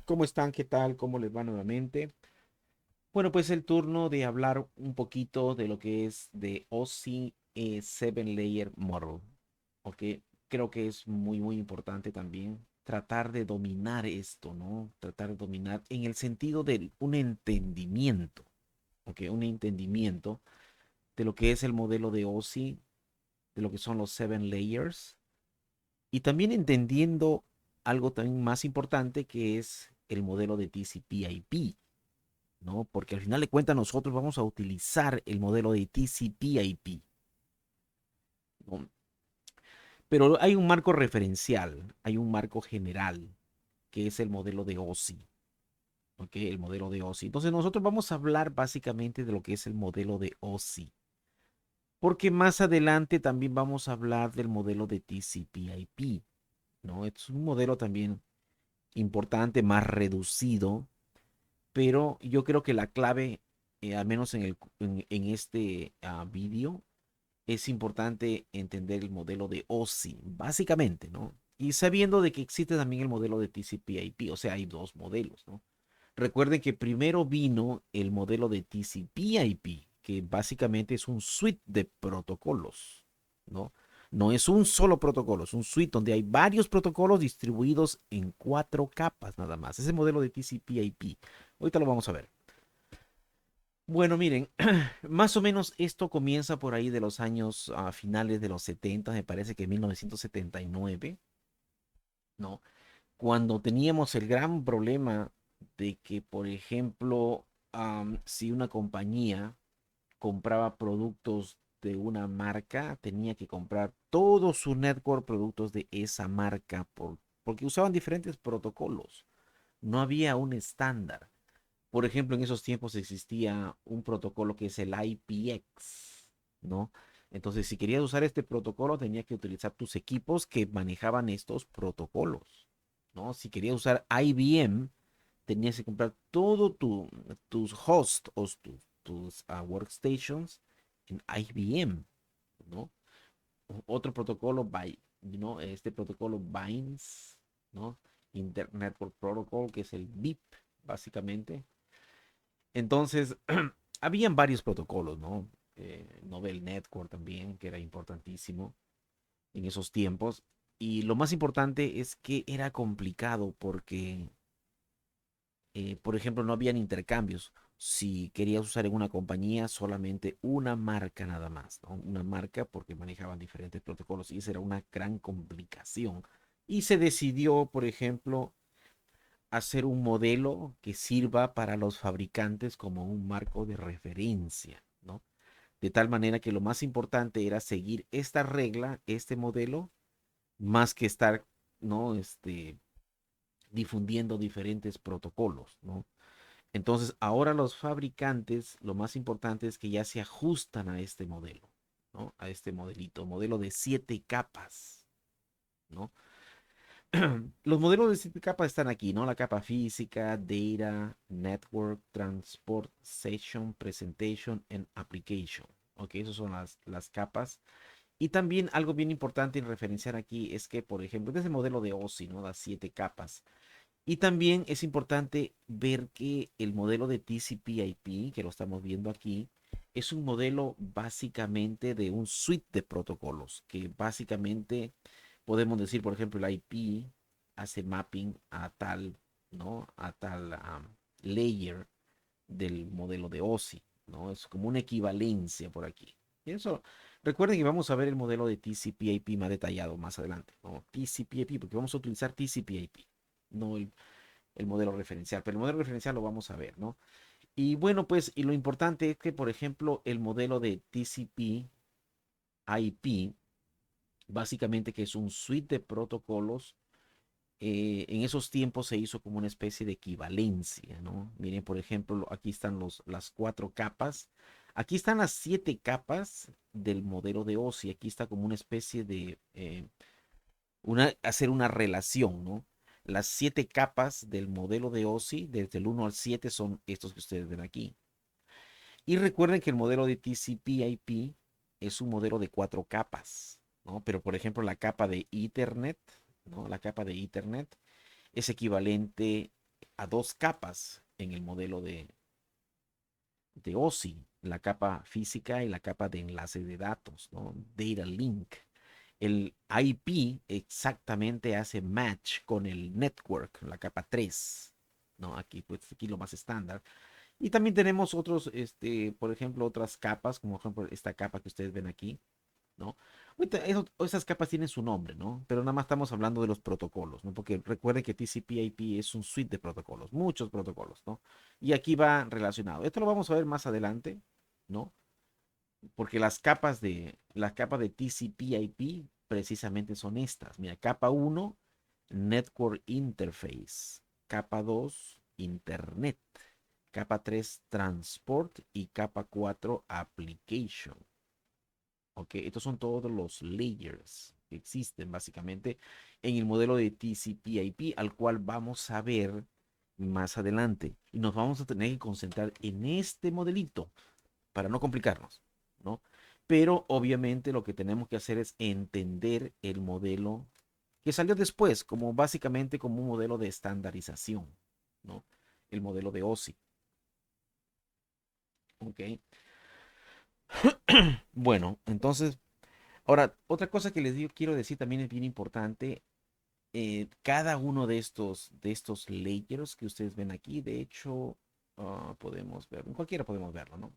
¿Cómo están? ¿Qué tal? ¿Cómo les va nuevamente? Bueno, pues el turno de hablar un poquito de lo que es de OSI 7 Layer Model. ¿Ok? Creo que es muy importante también tratar de dominar esto, ¿no? Tratar de dominar en el sentido de un entendimiento, ¿ok? Un entendimiento de lo que es el modelo de OSI, de lo que son los 7 Layers y también entendiendo algo también más importante que es el modelo de TCP/IP. ¿No? Porque al final de cuentas nosotros vamos a utilizar el modelo de TCP/IP, ¿no? Pero hay un marco referencial, hay un marco general, que es el modelo de OSI, ¿ok? El modelo de OSI. Entonces nosotros vamos a hablar básicamente de lo que es el modelo de OSI, porque más adelante también vamos a hablar del modelo de TCP/IP, ¿no? Es un modelo también importante, más reducido, pero yo creo que la clave, al menos en este vídeo, es importante entender el modelo de OSI, básicamente, ¿no? Y sabiendo de que existe también el modelo de TCP/IP, o sea, hay dos modelos, ¿no? Recuerden que primero vino el modelo de TCP/IP, que básicamente es un suite de protocolos, ¿no? No es un solo protocolo, es un suite donde hay varios protocolos distribuidos en cuatro capas nada más. Ese modelo de TCP/IP. Ahorita lo vamos a ver. Bueno, miren, más o menos esto comienza por ahí de los años finales de los 70, me parece que 1979, ¿no? Cuando teníamos el gran problema de que, por ejemplo, si una compañía compraba productos de una marca, tenía que comprar todo su network productos de esa marca porque usaban diferentes protocolos. No había un estándar. Por ejemplo, en esos tiempos existía un protocolo que es el IPX, ¿no? Entonces, si querías usar este protocolo, tenías que utilizar tus equipos que manejaban estos protocolos, ¿no? Si querías usar IBM, tenías que comprar tus hosts o tus workstations en IBM, ¿no? Otro protocolo, ¿no? Este protocolo BINDS, ¿no? Internet Network Protocol, que es el BIP, básicamente. Entonces, habían varios protocolos, ¿no? Novel Network también, que era importantísimo en esos tiempos. Y lo más importante es que era complicado porque, por ejemplo, no habían intercambios. Si querías usar en una compañía solamente una marca nada más, ¿no? Una marca porque manejaban diferentes protocolos y esa era una gran complicación. Y se decidió, por ejemplo, hacer un modelo que sirva para los fabricantes como un marco de referencia, ¿no? De tal manera que lo más importante era seguir esta regla, este modelo, más que estar, ¿no? Difundiendo diferentes protocolos, ¿no? Entonces, ahora los fabricantes, lo más importante es que ya se ajustan a este modelo, ¿no? A este modelo de 7 capas, ¿no? Los modelos de 7 capas están aquí, ¿no? La capa física, data, network, transport, session, presentation and application. Ok, esas son las capas. Y también algo bien importante en referenciar aquí es que, por ejemplo, este es el modelo de OSI, ¿no? Las 7 capas. Y también es importante ver que el modelo de TCP/IP, que lo estamos viendo aquí, es un modelo básicamente de un suite de protocolos, que básicamente podemos decir, por ejemplo, el IP hace mapping a tal, ¿no? A tal layer del modelo de OSI, ¿no? Es como una equivalencia por aquí. Y eso, recuerden que vamos a ver el modelo de TCP/IP más detallado más adelante, ¿no? TCP/IP, porque vamos a utilizar TCP/IP, no el modelo referencial, pero el modelo referencial lo vamos a ver, ¿no? Y bueno, pues, y lo importante es que, por ejemplo, el modelo de TCP/IP, básicamente que es un suite de protocolos, en esos tiempos se hizo como una especie de equivalencia, ¿no? Miren, por ejemplo, aquí están las 4 capas. Aquí están las 7 capas del modelo de OSI. Aquí está como una especie de hacer una relación, ¿no? Las 7 capas del modelo de OSI, desde el 1 al 7, son estos que ustedes ven aquí. Y recuerden que el modelo de TCP/IP es un modelo de 4 capas, ¿no? Pero, por ejemplo, la capa de Ethernet, ¿no? La capa de Ethernet es equivalente a dos capas en el modelo de OSI, la capa física y la capa de enlace de datos, ¿no? Data link. El IP exactamente hace match con el network, la capa 3, ¿no? Aquí, pues, aquí lo más estándar. Y también tenemos otros, por ejemplo, otras capas, como por ejemplo esta capa que ustedes ven aquí, ¿no? Ahorita esas capas tienen su nombre, ¿no? Pero nada más estamos hablando de los protocolos, ¿no? Porque recuerden que TCP/IP es un suite de protocolos, muchos protocolos, ¿no? Y aquí va relacionado. Esto lo vamos a ver más adelante, ¿no? Porque las capas de TCP/IP precisamente son estas. Mira, capa uno, Network Interface. Capa 2, Internet. Capa 3, Transport. Y capa 4, Application. ¿Ok? Estos son todos los layers que existen básicamente en el modelo de TCP/IP al cual vamos a ver más adelante. Y nos vamos a tener que concentrar en este modelito para no complicarnos, ¿no? Pero obviamente lo que tenemos que hacer es entender el modelo que salió después, como básicamente como un modelo de estandarización, ¿no? El modelo de OSI, ¿ok? Bueno, entonces, ahora, otra cosa que les digo, quiero decir también es bien importante, cada uno de estos layers que ustedes ven aquí, de hecho, podemos ver, en cualquiera podemos verlo, ¿no?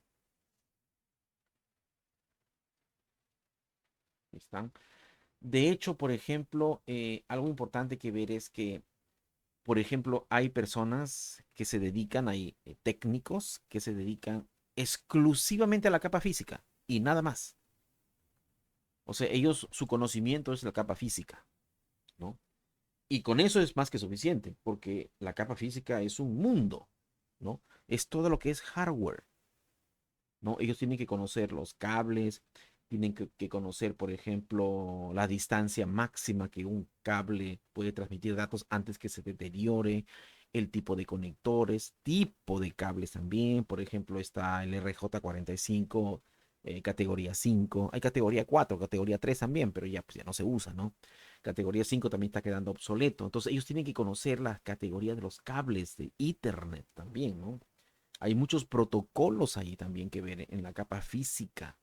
Ahí están. De hecho, por ejemplo, algo importante que ver es que, por ejemplo, hay personas que se dedican, hay técnicos que se dedican exclusivamente a la capa física y nada más. O sea, ellos, su conocimiento es la capa física, ¿no? Y con eso es más que suficiente, porque la capa física es un mundo, ¿no? Es todo lo que es hardware. ¿No? Ellos tienen que conocer los cables, tienen que conocer, por ejemplo, la distancia máxima que un cable puede transmitir datos antes que se deteriore, el tipo de conectores, tipo de cables también. Por ejemplo, está el RJ45, categoría 5. Hay categoría 4, categoría 3 también, pero ya, pues, ya no se usa, ¿no? Categoría 5 también está quedando obsoleto. Entonces, ellos tienen que conocer las categorías de los cables de Ethernet también, ¿no? Hay muchos protocolos ahí también que ver en la capa física,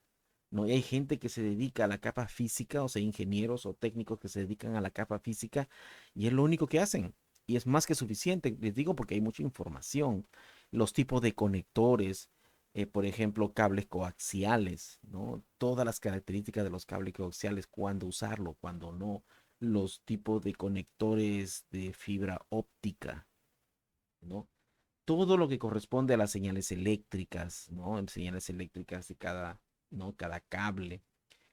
¿no? Y hay gente que se dedica a la capa física, o sea, ingenieros o técnicos que se dedican a la capa física, y es lo único que hacen. Y es más que suficiente, les digo, porque hay mucha información. Los tipos de conectores, por ejemplo, cables coaxiales, ¿no? Todas las características de los cables coaxiales, cuándo usarlo, cuándo no. Los tipos de conectores de fibra óptica, ¿no? Todo lo que corresponde a las señales eléctricas, ¿no? Señales eléctricas de ¿no? Cada cable,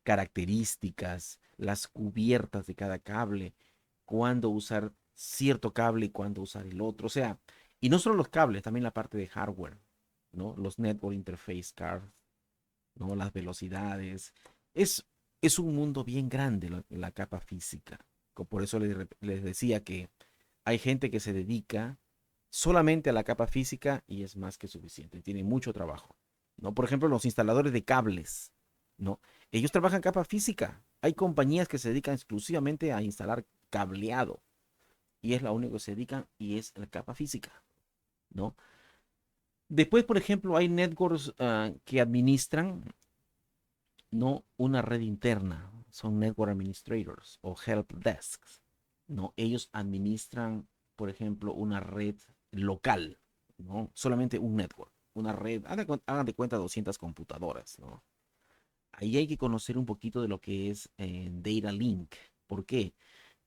características, las cubiertas de cada cable, cuándo usar cierto cable y cuándo usar el otro. O sea, y no solo los cables, también la parte de hardware, ¿no? Los network interface cards, ¿no? Las velocidades. Es, es un mundo bien grande la capa física. Por eso les decía que hay gente que se dedica solamente a la capa física y es más que suficiente. Tiene mucho trabajo, ¿no? Por ejemplo, los instaladores de cables, ¿no? Ellos trabajan capa física. Hay compañías que se dedican exclusivamente a instalar cableado y es la única que se dedican y es la capa física, ¿no? Después, por ejemplo, hay networks que administran, ¿no? Una red interna. Son network administrators o help desks, ¿no? Ellos administran, por ejemplo, una red local, ¿no? Solamente un network, una red, hagan de cuenta 200 computadoras, ¿no? Ahí hay que conocer un poquito de lo que es Data Link. ¿Por qué?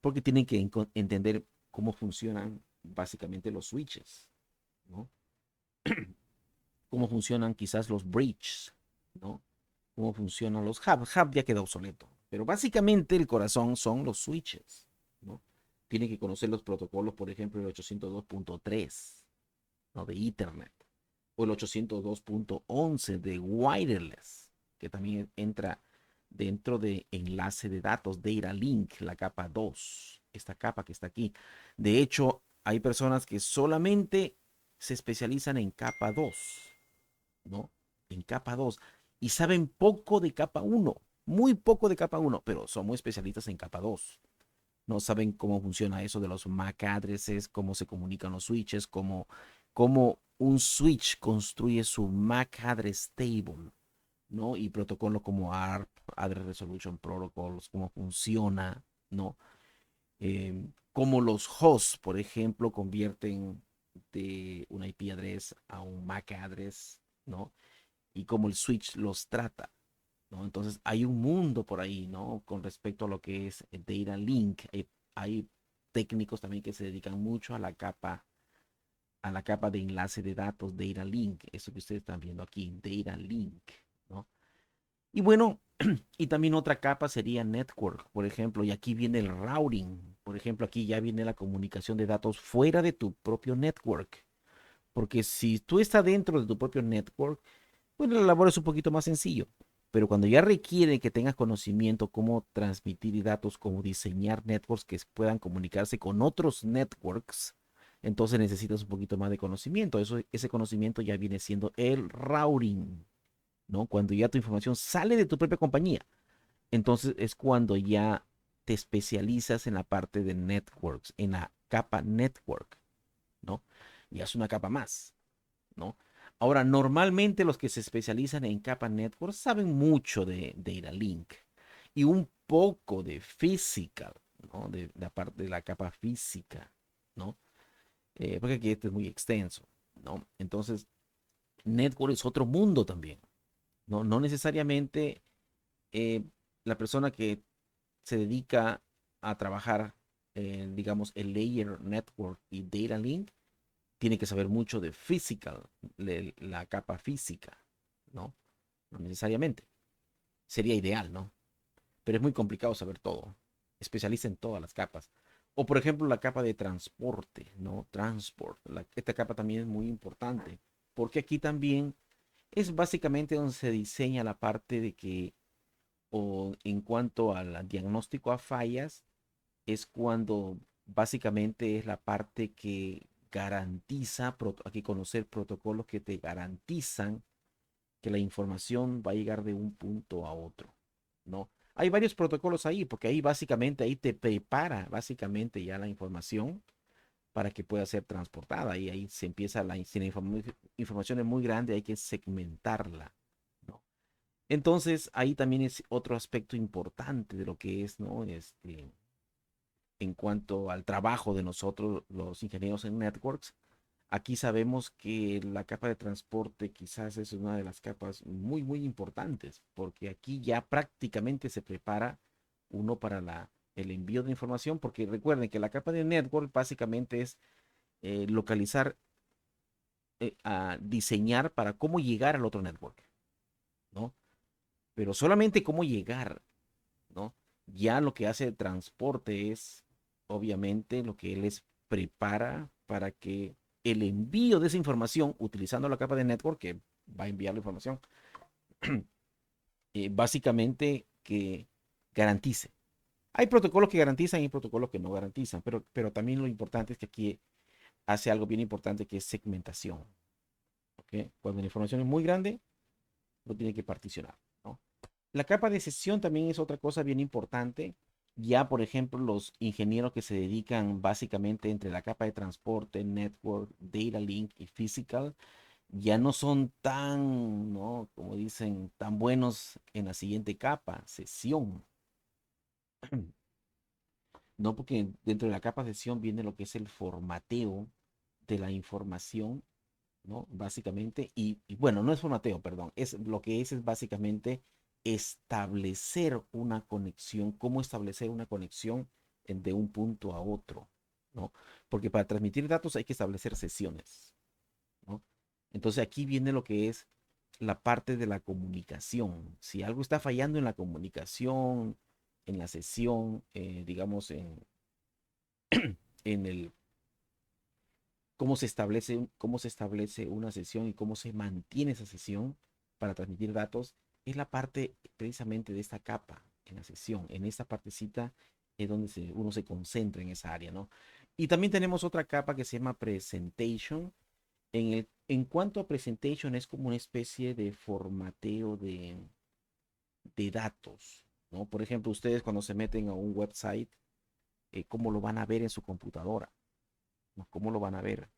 Porque tienen que entender cómo funcionan básicamente los switches, ¿no? Cómo funcionan quizás los bridges, ¿no? Cómo funcionan los hubs. Hub ya quedó obsoleto, pero básicamente el corazón son los switches, ¿no? Tiene que conocer los protocolos, por ejemplo, el 802.3, ¿no? De Ethernet, o el 802.11 de wireless, que también entra dentro de enlace de datos, Data Link, la capa 2, esta capa que está aquí. De hecho, hay personas que solamente se especializan en capa 2, ¿no? En capa 2 y saben poco de capa 1, muy poco de capa 1, pero son muy especialistas en capa 2, no saben cómo funciona eso de los MAC addresses, cómo se comunican los switches, cómo un switch construye su MAC address table, ¿no? Y protocolos como ARP, Address Resolution Protocols, cómo funciona, ¿no? Cómo los hosts, por ejemplo, convierten de un IP address a un MAC address, ¿no? Y cómo el switch los trata, ¿no? Entonces hay un mundo por ahí, ¿no? Con respecto a lo que es el Data Link. Hay técnicos también que se dedican mucho a la capa de enlace de datos, Data Link, eso que ustedes están viendo aquí, Data Link, ¿no? Y bueno, y también otra capa sería network, por ejemplo, y aquí viene el routing. Por ejemplo, aquí ya viene la comunicación de datos fuera de tu propio network. Porque si tú estás dentro de tu propio network, pues la labor es un poquito más sencillo. Pero cuando ya requiere que tengas conocimiento cómo transmitir datos, cómo diseñar networks que puedan comunicarse con otros networks, entonces necesitas un poquito más de conocimiento. Ese conocimiento ya viene siendo el routing, ¿no? Cuando ya tu información sale de tu propia compañía, entonces es cuando ya te especializas en la parte de networks, en la capa network, ¿no? Ya es una capa más, ¿no? Ahora, normalmente los que se especializan en capa network saben mucho de Data Link y un poco de physical, ¿no? De la parte de la capa física, ¿no? Porque aquí este es muy extenso, ¿no? Entonces, network es otro mundo también, ¿no? No necesariamente eh, la persona que se dedica a trabajar, digamos, el layer network y data link, tiene que saber mucho de physical, la capa física, ¿no? No necesariamente. Sería ideal, ¿no? Pero es muy complicado saber todo. Especializa en todas las capas. O por ejemplo la capa de transporte, ¿no? Transport. Esta capa también es muy importante. Porque aquí también es básicamente donde se diseña la parte de que, o en cuanto al diagnóstico a fallas, es cuando básicamente es la parte que garantiza, hay que conocer protocolos que te garantizan que la información va a llegar de un punto a otro, ¿no? Hay varios protocolos ahí, porque ahí básicamente, ahí te prepara básicamente ya la información para que pueda ser transportada. Y ahí se empieza, si la información es muy grande, hay que segmentarla, ¿no? Entonces, ahí también es otro aspecto importante de lo que es, ¿no? En cuanto al trabajo de nosotros, los ingenieros en networks, aquí sabemos que la capa de transporte quizás es una de las capas muy, muy importantes, porque aquí ya prácticamente se prepara uno para el envío de información, porque recuerden que la capa de network básicamente es localizar, a diseñar para cómo llegar al otro network, ¿no? Pero solamente cómo llegar, ¿no? Ya lo que hace el transporte es, obviamente, lo que él les prepara para que el envío de esa información, utilizando la capa de network que va a enviar la información, básicamente que garantice. Hay protocolos que garantizan y protocolos que no garantizan, pero también lo importante es que aquí hace algo bien importante que es segmentación. ¿Ok? Cuando la información es muy grande, lo tiene que particionar, ¿no? La capa de sesión también es otra cosa bien importante. Ya, por ejemplo, los ingenieros que se dedican básicamente entre la capa de transporte, network, data link y physical, ya no son tan, ¿no? Como dicen, tan buenos en la siguiente capa, sesión. No, porque dentro de la capa de sesión viene lo que es el formateo de la información, ¿no? Básicamente, y bueno, no es formateo, perdón, es lo que es básicamente establecer una conexión, cómo establecer una conexión de un punto a otro, ¿no? Porque para transmitir datos hay que establecer sesiones, ¿no? Entonces aquí viene lo que es la parte de la comunicación. Si algo está fallando en la comunicación, en la sesión, digamos, en el cómo se establece una sesión y cómo se mantiene esa sesión para transmitir datos, es la parte precisamente de esta capa en la sesión. En esta partecita es donde uno se concentra en esa área, ¿no? Y también tenemos otra capa que se llama Presentation. En cuanto a Presentation, es como una especie de formateo de datos, ¿no? Por ejemplo, ustedes cuando se meten a un website, cómo lo van a ver en su computadora, ¿no? ¿Cómo lo van a ver?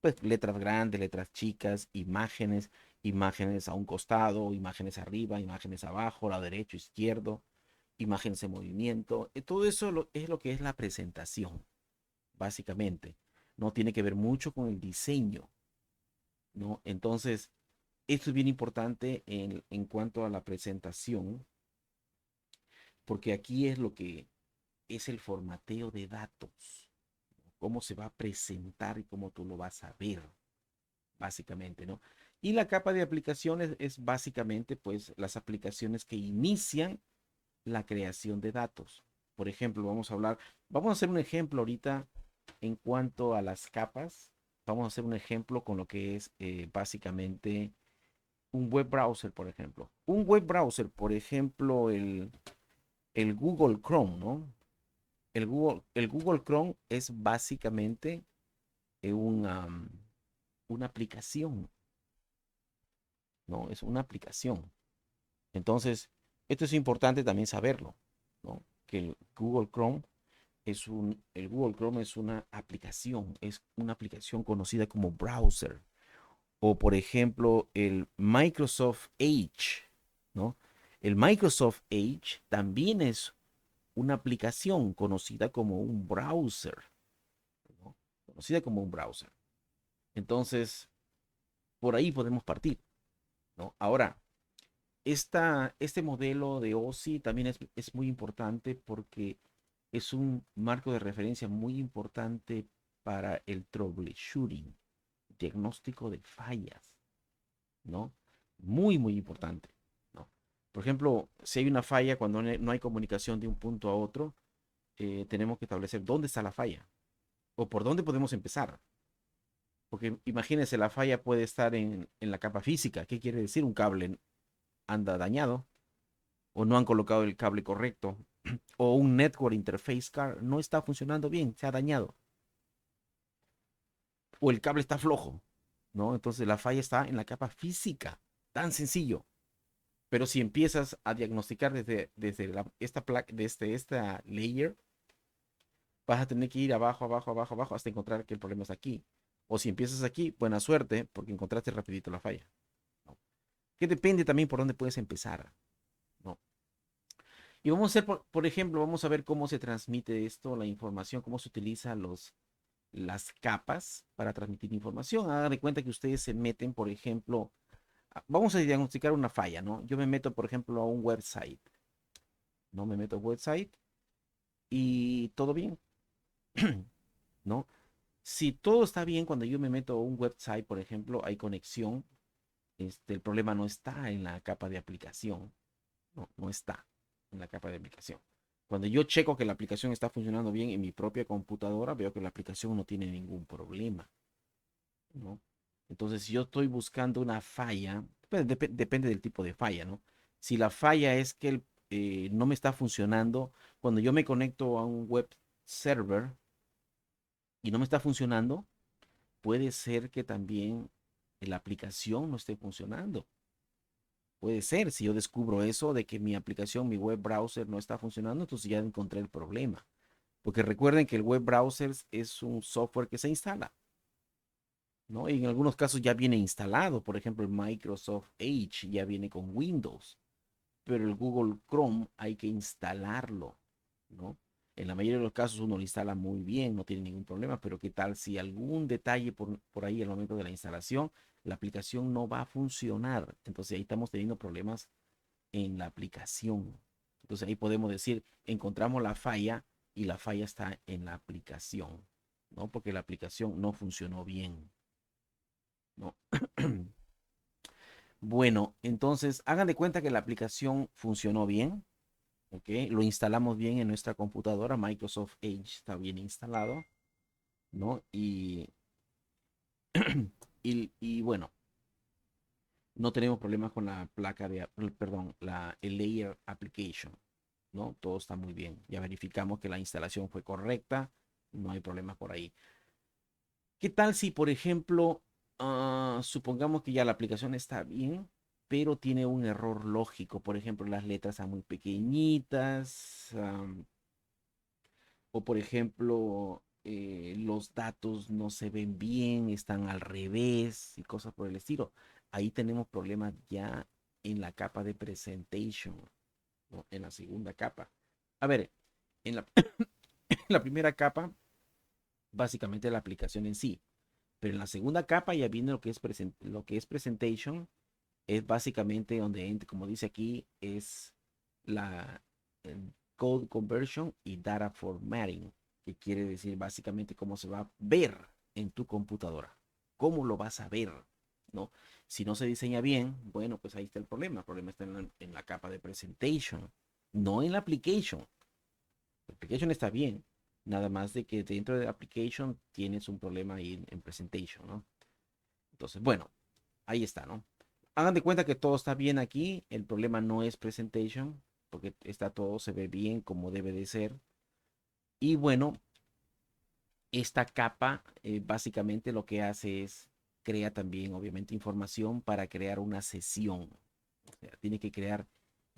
Pues letras grandes, letras chicas, imágenes, imágenes a un costado, imágenes arriba, imágenes abajo, lado derecho, izquierdo, imágenes en movimiento. Todo eso es lo que es la presentación, básicamente. No tiene que ver mucho con el diseño, ¿no? Entonces, esto es bien importante en cuanto a la presentación, porque aquí es lo que es el formateo de datos, cómo se va a presentar y cómo tú lo vas a ver, básicamente, ¿no? Y la capa de aplicaciones es básicamente, pues, las aplicaciones que inician la creación de datos. Por ejemplo, vamos a hacer un ejemplo ahorita en cuanto a las capas. Vamos a hacer un ejemplo con lo que es básicamente un web browser, por ejemplo. Un web browser, por ejemplo, el Google Chrome, ¿no? El Google Chrome es básicamente una aplicación, ¿no? Es una aplicación. Entonces, esto es importante también saberlo, ¿no? Que el Google Chrome es una aplicación conocida como browser. O por ejemplo, el Microsoft Edge, ¿no? El Microsoft Edge también es una aplicación conocida como un browser, ¿no? Conocida como un browser. Entonces, por ahí podemos partir, ¿no? Ahora, este modelo de OSI también es muy importante porque es un marco de referencia muy importante para el troubleshooting, diagnóstico de fallas, ¿no? Muy, muy importante, ¿no? Por ejemplo, si hay una falla cuando no hay comunicación de un punto a otro, tenemos que establecer dónde está la falla o por dónde podemos empezar. Porque imagínense, la falla puede estar en la capa física. ¿Qué quiere decir? Un cable anda dañado o no han colocado el cable correcto o un network interface card no está funcionando bien, se ha dañado o el cable está flojo, ¿no? Entonces la falla está en la capa física, tan sencillo. Pero si empiezas a diagnosticar desde esta layer, vas a tener que ir abajo, abajo, abajo, abajo hasta encontrar que el problema está aquí. O si empiezas aquí, buena suerte porque encontraste rapidito la falla, ¿no? Que depende también por dónde puedes empezar, ¿no? Y vamos a hacer, por ejemplo, vamos a ver cómo se transmite esto, la información, cómo se utilizan las capas para transmitir información. Hagan de cuenta que ustedes se meten, por ejemplo, vamos a diagnosticar una falla, ¿no? Yo me meto, por ejemplo, a un website, ¿no? Me meto a un website y todo bien, ¿no? Si todo está bien cuando yo me meto a un website, por ejemplo, hay conexión, el problema no está en la capa de aplicación, no, no está en la capa de aplicación. Cuando yo checo que la aplicación está funcionando bien en mi propia computadora, veo que la aplicación no tiene ningún problema, ¿no? Entonces, si yo estoy buscando una falla, pues, depende del tipo de falla, ¿no? Si la falla es que no me está funcionando, cuando yo me conecto a un web server y no me está funcionando, puede ser que también la aplicación no esté funcionando. Puede ser, si yo descubro eso de que mi aplicación, mi web browser no está funcionando, entonces ya encontré el problema. Porque recuerden que el web browser es un software que se instala, ¿no? Y en algunos casos ya viene instalado. Por ejemplo, el Microsoft Edge ya viene con Windows, pero el Google Chrome hay que instalarlo, ¿no? En la mayoría de los casos uno lo instala muy bien, no tiene ningún problema, pero ¿qué tal si algún detalle por ahí al momento de la instalación, la aplicación no va a funcionar? Entonces ahí estamos teniendo problemas en la aplicación. Entonces ahí podemos decir, encontramos la falla y la falla está en la aplicación, ¿no? Porque la aplicación no funcionó bien, ¿no? Bueno, entonces hagan de cuenta que la aplicación funcionó bien, ¿ok? Lo instalamos bien en nuestra computadora, Microsoft Edge está bien instalado, ¿no? Y bueno, no tenemos problemas con la placa perdón, el layer application, ¿no? Todo está muy bien. Ya verificamos que la instalación fue correcta, no hay problemas por ahí. ¿Qué tal si, por ejemplo, supongamos que ya la aplicación está bien, pero tiene un error lógico? Por ejemplo, las letras están muy pequeñitas, O por ejemplo, los datos no se ven bien, están al revés y cosas por el estilo. Ahí tenemos problemas ya en la capa de presentation, ¿no? En la segunda capa. A ver, en la, en la primera capa, básicamente la aplicación en sí. Pero en la segunda capa ya viene lo que es presentation, es básicamente donde, como dice aquí, es la code conversion y data formatting, que quiere decir básicamente cómo se va a ver en tu computadora, cómo lo vas a ver, ¿no? Si no se diseña bien, bueno, pues ahí está el problema. El problema está en la capa de presentation, no en la application. La application está bien, nada más de que dentro de la application tienes un problema ahí en presentation, ¿no? Entonces, bueno, ahí está, ¿no? Hagan de cuenta que todo está bien aquí. El problema no es presentation, porque está todo, se ve bien como debe de ser. Y bueno, esta capa básicamente lo que hace es crea también, obviamente, información para crear una sesión. O sea, tiene que crear,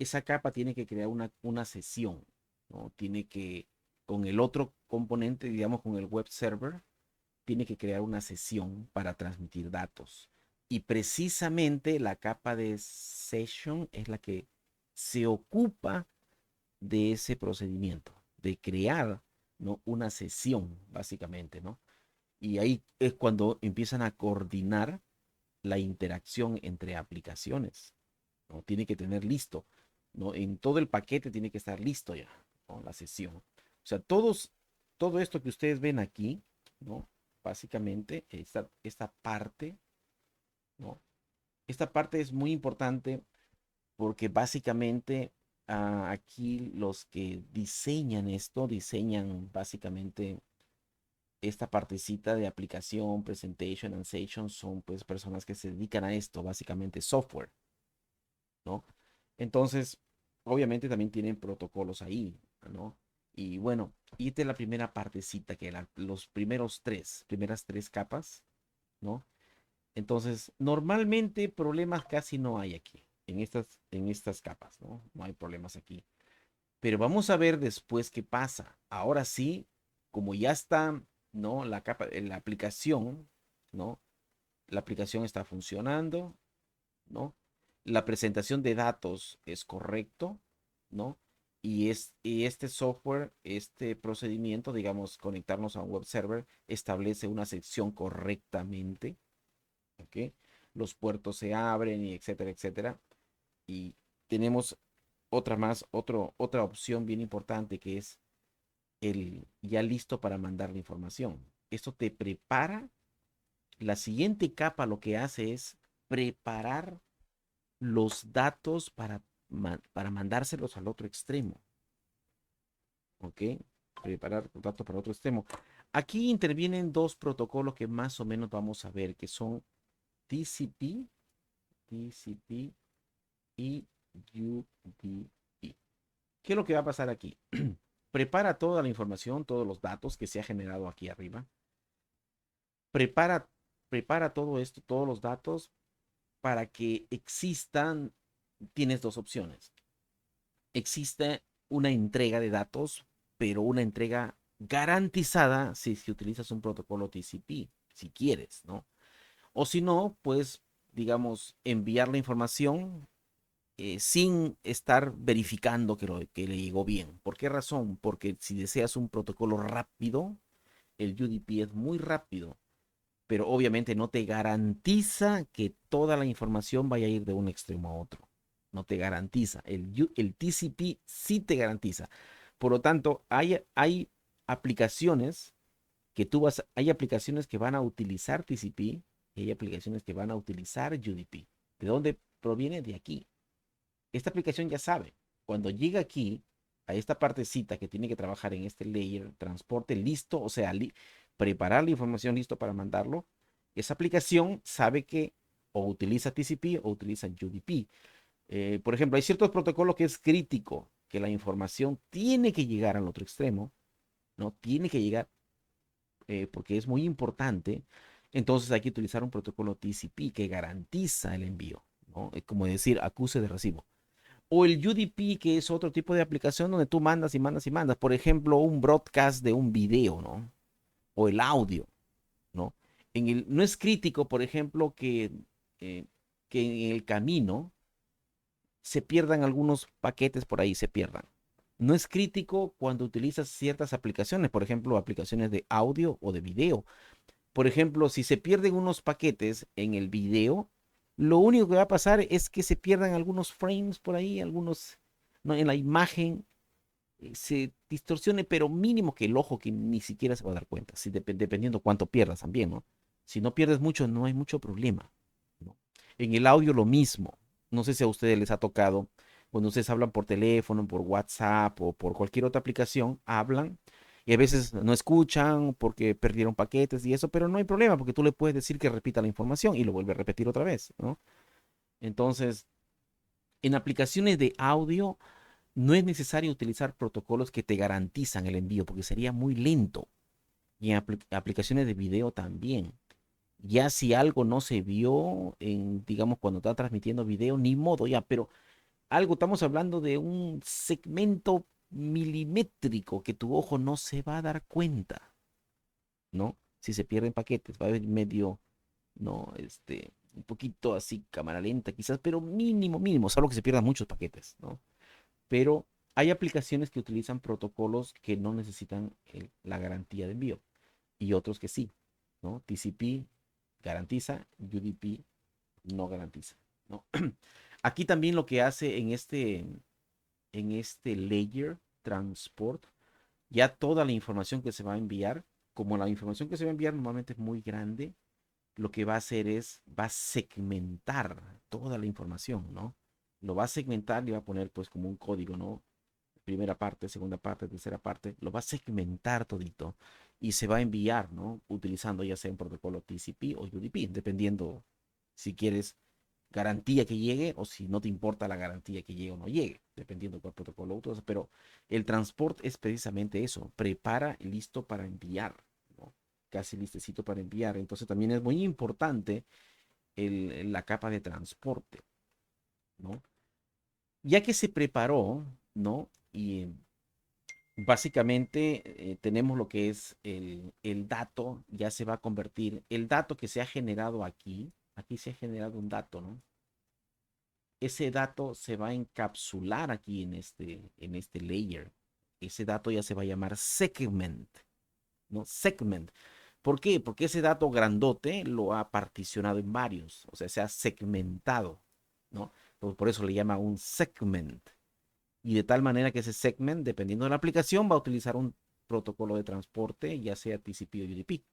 esa capa tiene que crear una sesión, ¿no? Tiene que, con el otro componente, digamos, con el web server, tiene que crear una sesión para transmitir datos. Y precisamente la capa de session es la que se ocupa de ese procedimiento, de crear, ¿no? Una sesión, básicamente, ¿no? Y ahí es cuando empiezan a coordinar la interacción entre aplicaciones, ¿no? Tiene que tener listo, ¿no? En todo el paquete tiene que estar listo ya, ¿no? La sesión. O sea, todo esto que ustedes ven aquí, ¿no? Básicamente, esta parte, ¿no? Esta parte es muy importante porque básicamente aquí los que diseñan esto, diseñan básicamente esta partecita de aplicación, presentation and session, son pues personas que se dedican a esto, básicamente software, ¿no? Entonces, obviamente también tienen protocolos ahí, ¿no? Y bueno, y esta es la primera partecita, que los primeras tres capas, ¿no? Entonces, normalmente problemas casi no hay aquí, en estas capas, ¿no? No hay problemas aquí. Pero vamos a ver después qué pasa. Ahora sí, como ya está, ¿no? La capa, la aplicación, ¿no? La aplicación está funcionando, ¿no? La presentación de datos es correcto, ¿no? Y este software, este procedimiento, digamos, conectarnos a un web server, establece una sección correctamente, ¿ok? Los puertos se abren y etcétera, etcétera. Y tenemos otra opción bien importante que es el ya listo para mandar la información. Esto te prepara. La siguiente capa lo que hace es preparar los datos para mandárselos al otro extremo. ¿Ok? Preparar los datos para otro extremo. Aquí intervienen dos protocolos que más o menos vamos a ver, que son TCP y UDP. ¿Qué es lo que va a pasar aquí? Prepara toda la información, todos los datos que se ha generado aquí arriba. Prepara, prepara todo esto, todos los datos para que existan. Tienes dos opciones. Existe una entrega de datos, pero una entrega garantizada si utilizas un protocolo TCP, si quieres, ¿no? O si no, pues, digamos, enviar la información sin estar verificando que le llegó bien. ¿Por qué razón? Porque si deseas un protocolo rápido, el UDP es muy rápido, pero obviamente no te garantiza que toda la información vaya a ir de un extremo a otro. No te garantiza. El TCP sí te garantiza. Por lo tanto, hay aplicaciones hay aplicaciones que van a utilizar TCP y hay aplicaciones que van a utilizar UDP. ¿De dónde proviene? De aquí. Esta aplicación ya sabe, cuando llega aquí, a esta partecita que tiene que trabajar en este layer, transporte listo, o sea, preparar la información listo para mandarlo, esa aplicación sabe que o utiliza TCP o utiliza UDP. Por ejemplo, hay ciertos protocolos que es crítico, que la información tiene que llegar al otro extremo, ¿no? Tiene que llegar porque es muy importante. Entonces hay que utilizar un protocolo TCP que garantiza el envío, ¿no? Es como decir acuse de recibo. O el UDP, que es otro tipo de aplicación donde tú mandas y mandas y mandas. Por ejemplo, un broadcast de un video, ¿no? O el audio, ¿no? No es crítico, por ejemplo, eh, que en el camino se pierdan algunos paquetes por ahí, se pierdan. No es crítico cuando utilizas ciertas aplicaciones, por ejemplo, aplicaciones de audio o de video. Por ejemplo, si se pierden unos paquetes en el video, lo único que va a pasar es que se pierdan algunos frames por ahí, algunos, ¿no? En la imagen se distorsione, pero mínimo que el ojo que ni siquiera se va a dar cuenta, si dependiendo cuánto pierdas también, ¿no? Si no pierdes mucho, no hay mucho problema, ¿no? En el audio lo mismo. No sé si a ustedes les ha tocado, cuando ustedes hablan por teléfono, por WhatsApp o por cualquier otra aplicación, hablan y a veces no escuchan porque perdieron paquetes y eso, pero no hay problema porque tú le puedes decir que repita la información y lo vuelve a repetir otra vez, ¿no? Entonces, en aplicaciones de audio no es necesario utilizar protocolos que te garantizan el envío porque sería muy lento. Y en aplicaciones de video también. Ya si algo no se vio en, digamos, cuando está transmitiendo video, ni modo ya, pero algo, estamos hablando de un segmento milimétrico que tu ojo no se va a dar cuenta, ¿no? Si se pierden paquetes, va a haber medio, ¿no? Un poquito así, cámara lenta quizás, pero mínimo, mínimo, salvo que se pierdan muchos paquetes, ¿no? Pero hay aplicaciones que utilizan protocolos que no necesitan la garantía de envío y otros que sí, ¿no? TCP garantiza, UDP no garantiza, ¿no? Aquí también lo que hace en este layer transport, ya toda la información que se va a enviar, como la información que se va a enviar normalmente es muy grande, lo que va a hacer es, va a segmentar toda la información, ¿no? Lo va a segmentar y va a poner pues como un código, ¿no? Primera parte, segunda parte, tercera parte, lo va a segmentar todito y se va a enviar, ¿no? Utilizando ya sea un protocolo TCP o UDP, dependiendo si quieres garantía que llegue o si no te importa la garantía que llegue o no llegue, dependiendo cuál protocolo usas. Pero el transporte es precisamente eso, prepara y listo para enviar, ¿no? Casi listecito para enviar. Entonces también es muy importante la capa de transporte, ¿no? Ya que se preparó, ¿no? Y básicamente tenemos lo que es el dato, ya se va a convertir, el dato que se ha generado aquí, aquí se ha generado un dato, ¿no? Ese dato se va a encapsular aquí en este layer. Ese dato ya se va a llamar segment, ¿no? Segment. ¿Por qué? Porque ese dato grandote lo ha particionado en varios, o sea, se ha segmentado, ¿no? Por eso le llama un segment. Y de tal manera que ese segment, dependiendo de la aplicación, va a utilizar un protocolo de transporte, ya sea TCP o UDP.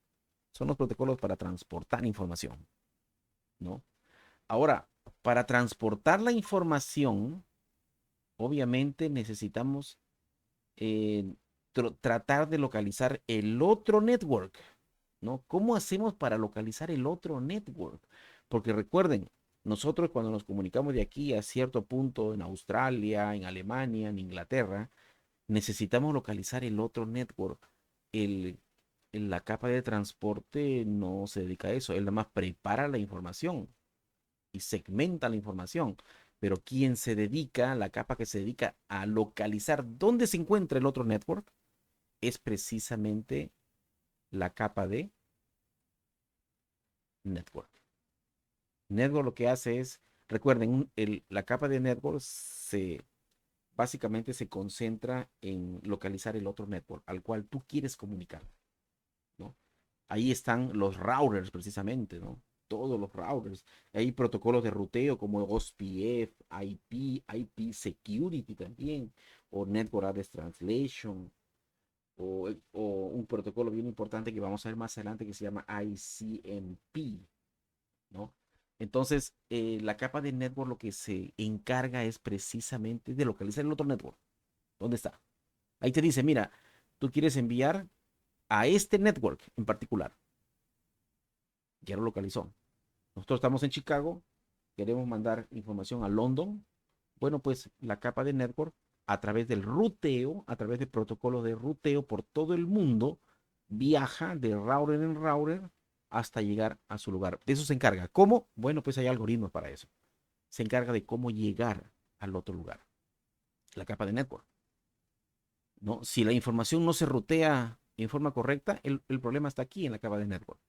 Son los protocolos para transportar información, ¿no? Ahora, para transportar la información, obviamente necesitamos eh, tratar de localizar el otro network, ¿no? ¿Cómo hacemos para localizar el otro network? Porque recuerden, nosotros cuando nos comunicamos de aquí a cierto punto en Australia, en Alemania, en Inglaterra, necesitamos localizar el otro network. El, la capa de transporte no se dedica a eso, él nada más prepara la información y segmenta la información. Pero quien se dedica, la capa que se dedica a localizar dónde se encuentra el otro network, es precisamente la capa de network. Network lo que hace es, recuerden, la capa de network básicamente se concentra en localizar el otro network al cual tú quieres comunicar, ¿no? Ahí están los routers precisamente, ¿no? Todos los routers. Hay protocolos de ruteo como OSPF, IP Security también, o Network Address Translation, o un protocolo bien importante que vamos a ver más adelante que se llama ICMP, ¿no? Entonces, la capa de network lo que se encarga es precisamente de localizar el otro network. ¿Dónde está? Ahí te dice, mira, tú quieres enviar a este network en particular. Ya lo localizó. Nosotros estamos en Chicago, queremos mandar información a London. Bueno, pues la capa de network a través del ruteo, a través de protocolos de ruteo por todo el mundo, viaja de router en router hasta llegar a su lugar. De eso se encarga. ¿Cómo? Bueno, pues hay algoritmos para eso. Se encarga de cómo llegar al otro lugar, la capa de network, ¿no? Si la información no se rutea en forma correcta, el problema está aquí en la capa de network.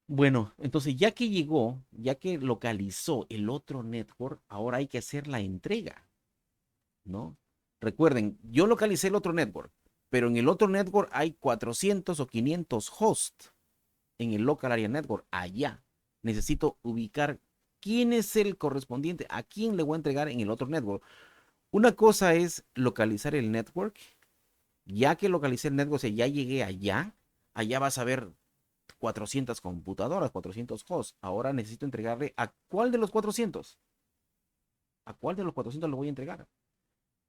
Bueno, entonces ya que llegó, ya que localizó el otro network, ahora hay que hacer la entrega, ¿no? Recuerden, yo localicé el otro network, pero en el otro network hay 400 o 500 hosts en el local area network allá. Necesito ubicar quién es el correspondiente, a quién le voy a entregar en el otro network. Una cosa es localizar el network. Ya que localicé el network, o sea, ya llegué allá, allá vas a ver 400 computadoras, 400 hosts. Ahora necesito entregarle a cuál de los 400. ¿A cuál de los 400 lo voy a entregar?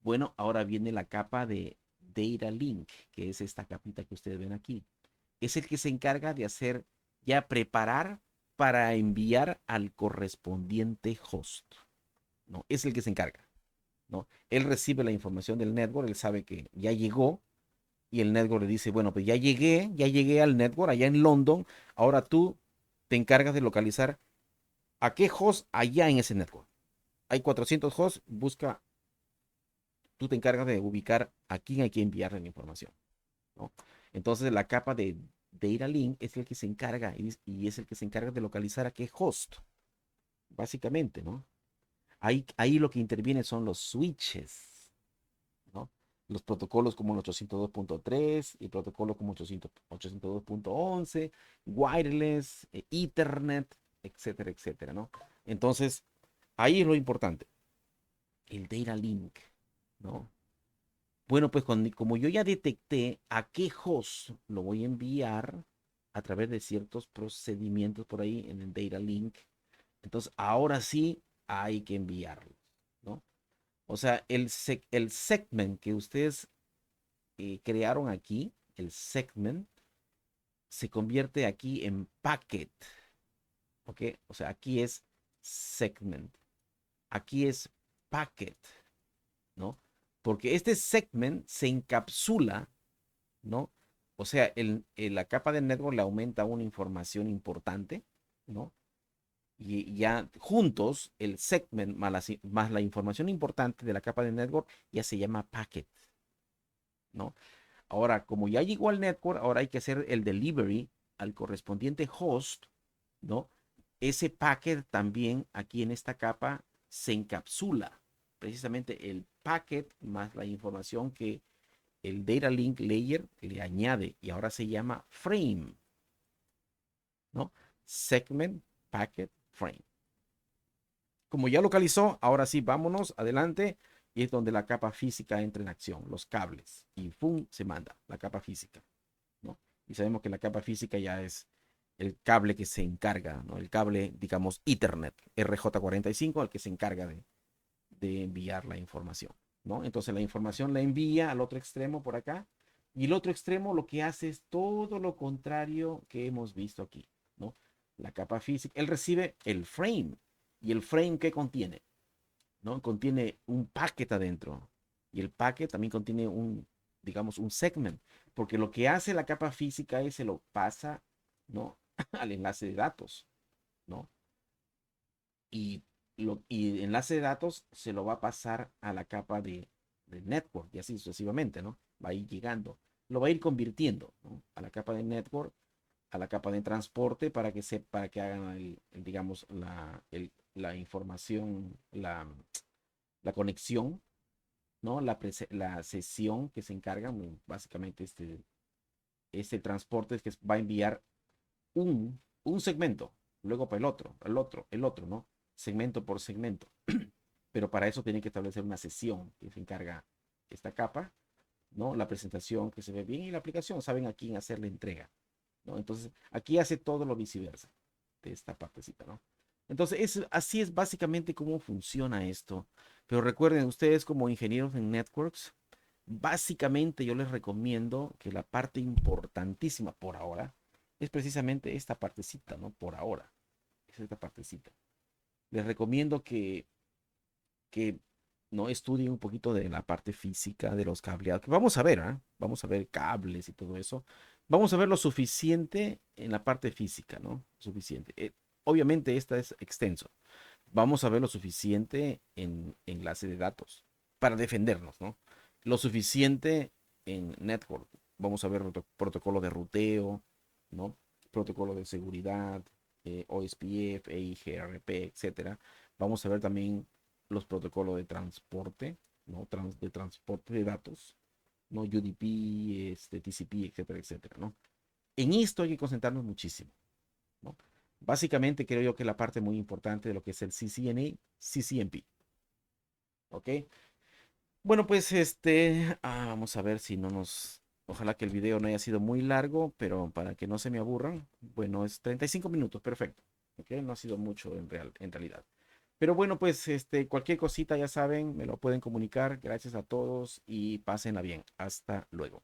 Bueno, ahora viene la capa de Data Link, que es esta capita que ustedes ven aquí. Es el que se encarga de hacer, ya preparar para enviar al correspondiente host, ¿no? Es el que se encarga, ¿no? Él recibe la información del network, él sabe que ya llegó y el network le dice, bueno, pues ya llegué al network allá en London, ahora tú te encargas de localizar a qué host allá en ese network. Hay 400 hosts, busca, tú te encargas de ubicar a quién hay que enviarle la información, ¿no? Entonces la capa de Data Link es el que se encarga y es el que se encarga de localizar a qué host, básicamente, ¿no? Ahí lo que interviene son los switches, ¿no? Los protocolos como el 802.3 y protocolos como 802.11, wireless, Ethernet, etcétera, etcétera, ¿no? Entonces, ahí es lo importante, el data link, ¿no? Bueno, pues como yo ya detecté a qué host lo voy a enviar a través de ciertos procedimientos por ahí en el data link, entonces ahora sí hay que enviarlo, ¿no? O sea, el segment que ustedes crearon aquí, el segment, se convierte aquí en packet, ¿ok? O sea, aquí es segment, aquí es packet, ¿no? Porque este segment se encapsula, ¿no? O sea, la capa de network le aumenta una información importante, ¿no? Y ya juntos, el segment más la información importante de la capa de network ya se llama packet, ¿no? Ahora, como ya llegó al network, ahora hay que hacer el delivery al correspondiente host, ¿no? Ese packet también aquí en esta capa se encapsula precisamente el packet más la información que el data link layer le añade y ahora se llama frame, ¿no? Segment, packet, frame. Como ya localizó, ahora sí, vámonos adelante y es donde la capa física entra en acción, los cables y ¡pum! Se manda la capa física, ¿no? Y sabemos que la capa física ya es el cable que se encarga, ¿no? El cable, digamos, Ethernet, RJ45, el que se encarga de enviar la información, ¿no? Entonces la información la envía al otro extremo por acá y el otro extremo lo que hace es todo lo contrario que hemos visto aquí, ¿no? La capa física, él recibe el frame y el frame ¿qué contiene? ¿No? Contiene un packet adentro y el packet también contiene un, digamos, un segment, porque lo que hace la capa física es se lo pasa, ¿no? Al enlace de datos, ¿no? Y, y el enlace de datos se lo va a pasar a la capa de network y así sucesivamente, ¿no? Va a ir llegando, lo va a ir convirtiendo, ¿no? A la capa de network, a la capa de transporte para que hagan, digamos, la información, la conexión, ¿no? La sesión que se encarga, básicamente este transporte es que va a enviar un segmento, luego para el otro, ¿no? Segmento por segmento. Pero para eso tienen que establecer una sesión que se encarga esta capa, ¿no? La presentación que se ve bien y la aplicación, saben a quién hacer la entrega, ¿no? Entonces, aquí hace todo lo viceversa de esta partecita, ¿no? Entonces, así es básicamente cómo funciona esto. Pero recuerden, ustedes como ingenieros en networks, básicamente yo les recomiendo que la parte importantísima por ahora es precisamente esta partecita, ¿no? Por ahora, es esta partecita. Les recomiendo que no estudien un poquito de la parte física de los cableados. Que vamos a ver, ¿eh? Vamos a ver cables y todo eso. Vamos a ver lo suficiente en la parte física, ¿no? Suficiente. Obviamente esta es extenso, vamos a ver lo suficiente en enlace de datos para defendernos, ¿no? Lo suficiente en network. Vamos a ver protocolo de ruteo, ¿no? Protocolo de seguridad, OSPF, EIGRP, etcétera. Vamos a ver también los protocolos de transporte, ¿no? De transporte de datos, ¿no? UDP, TCP, etcétera, etcétera, ¿no? En esto hay que concentrarnos muchísimo, ¿no? Básicamente creo yo que la parte muy importante de lo que es el CCNA, CCNP, ¿ok? Bueno, pues vamos a ver si no nos, ojalá que el video no haya sido muy largo, pero para que no se me aburran, bueno, es 35 minutos, perfecto, ¿ok? No ha sido mucho en realidad. Pero bueno, pues cualquier cosita ya saben, me lo pueden comunicar. Gracias a todos y pásenla bien. Hasta luego.